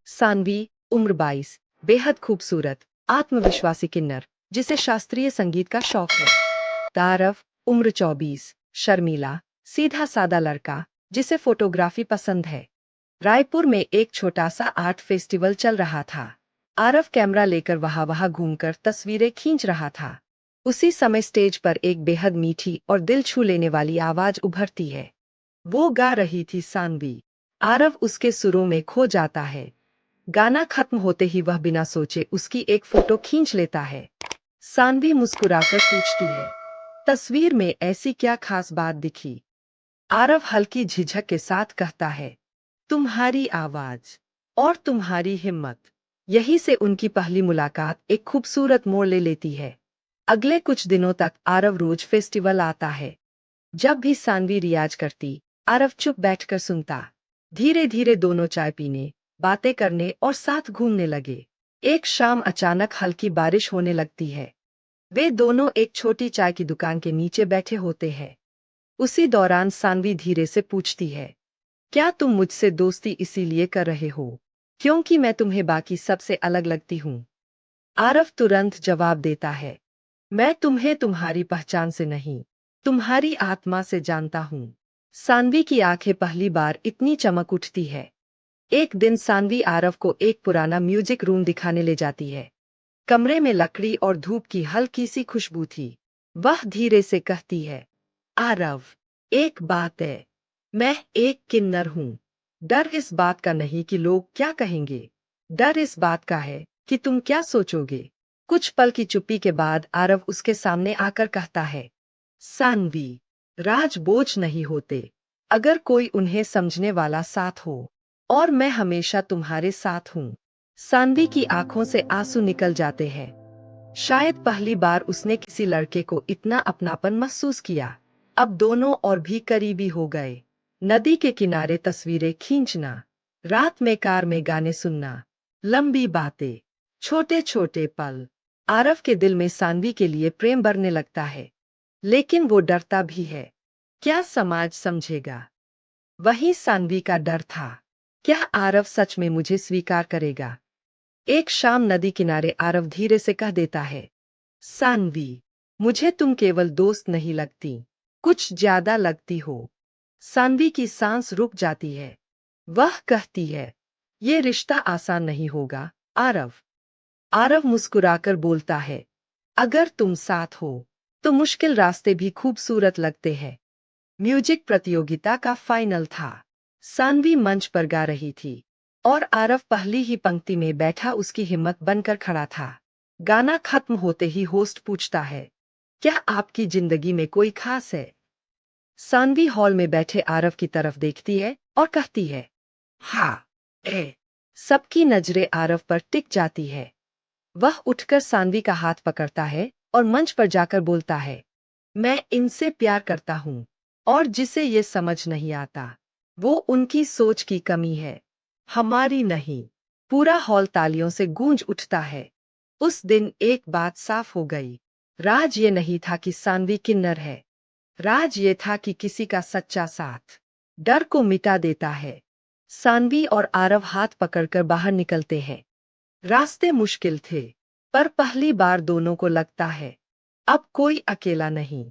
सानवी, उम्र 22, बेहद खूबसूरत, आत्मविश्वासी किन्नर, जिसे शास्त्रीय संगीत का शौक है। तारफ, उम्र 24, शर्मीला, सीधा सादा लड़का, जिसे फोटोग्राफी पसंद है। रायपुर में एक छोटा सा आर्ट फेस्टिवल चल रहा था। आरव कैमरा लेकर वहां घूमकर तस्वीरें खींच रहा था। उसी समय स्टेज पर एक बेहद मीठी और दिल छू लेने वाली आवाज उभरती है। वो गा रही थी सानवी। आरव उसके सुरों में खो जाता है। गाना खत्म होते ही वह बिना सोचे उसकी एक फोटो खींच लेता है। सानवी मुस्कुराकर पूछती है, तस्वीर में ऐसी क्या खास बात दिखी? आरव हल्की झिझक के साथ कहता है, तुम्हारी आवाज और तुम्हारी हिम्मत। यहीं से उनकी पहली मुलाकात एक खूबसूरत मोड़ ले लेती है। अगले कुछ दिनों तक आरव रोज फेस्टिवल आता है। जब भी सानवी रियाज करती, आरव चुप बैठकर सुनता। धीरे धीरे दोनों चाय पीने, बातें करने और साथ घूमने लगे। एक शाम अचानक हल्की बारिश होने लगती है। वे दोनों एक छोटी चाय की दुकान के नीचे बैठे होते हैं। उसी दौरान सानवी धीरे से पूछती है, क्या तुम मुझसे दोस्ती इसीलिए कर रहे हो क्योंकि मैं तुम्हें बाकी सबसे अलग लगती हूँ? आरव तुरंत जवाब देता है, मैं तुम्हें तुम्हारी पहचान से नहीं, तुम्हारी आत्मा से जानता हूँ। सानवी की आंखें पहली बार इतनी चमक उठती है। एक दिन सानवी आरव को एक पुराना म्यूजिक रूम दिखाने ले जाती है। कमरे में लकड़ी और धूप की हल्की सी खुशबू थी। वह धीरे से कहती है, आरव, एक बात है, मैं एक किन्नर हूँ। डर इस बात का नहीं कि लोग क्या कहेंगे, डर इस बात का है कि तुम क्या सोचोगे। कुछ पल की चुप्पी के बाद आरव उसके सामने आकर कहता है, सानवी, राज बोझ नहीं होते अगर कोई उन्हें समझने वाला साथ हो, और मैं हमेशा तुम्हारे साथ हूँ। सानवी की आंखों से आंसू निकल जाते हैं। शायद पहली बार उसने किसी लड़के को इतना अपनापन महसूस किया। अब दोनों और भी करीबी हो गए। नदी के किनारे तस्वीरें खींचना, रात में कार में गाने सुनना, लंबी बातें, छोटे छोटे पल। आरव के दिल में सानवी के लिए प्रेम बढ़ने लगता है, लेकिन वो डरता भी है। क्या समाज समझेगा? वही सानवी का डर था। क्या आरव सच में मुझे स्वीकार करेगा? एक शाम नदी किनारे आरव धीरे से कह देता है, सानवी, मुझे तुम केवल दोस्त नहीं लगती, कुछ ज्यादा लगती हो। सानवी की सांस रुक जाती है। वह कहती है, ये रिश्ता आसान नहीं होगा, आरव। आरव मुस्कुराकर बोलता है, अगर तुम साथ हो तो मुश्किल रास्ते भी खूबसूरत लगते हैं। म्यूजिक प्रतियोगिता का फाइनल था। सानवी मंच पर गा रही थी और आरव पहली ही पंक्ति में बैठा उसकी हिम्मत बनकर खड़ा था। गाना खत्म होते ही होस्ट पूछता है, क्या आपकी जिंदगी में कोई खास है? सानवी हॉल में बैठे आरव की तरफ देखती है और कहती है, हाँ, ए। सबकी नजरें आरव पर टिक जाती है। वह उठकर सानवी का हाथ पकड़ता है और मंच पर जाकर बोलता है, मैं इनसे प्यार करता हूँ, और जिसे ये समझ नहीं आता, वो उनकी सोच की कमी है, हमारी नहीं। पूरा हॉल तालियों से गूंज उठता है। उस दिन एक बात साफ हो गई। राज ये नहीं था कि सानवी किन्नर है। राज ये था कि किसी का सच्चा साथ डर को मिटा देता है। सानवी और आरव हाथ पकड़कर बाहर निकलते हैं। रास्ते मुश्किल थे, पर पहली बार दोनों को लगता है, अब कोई अकेला नहीं।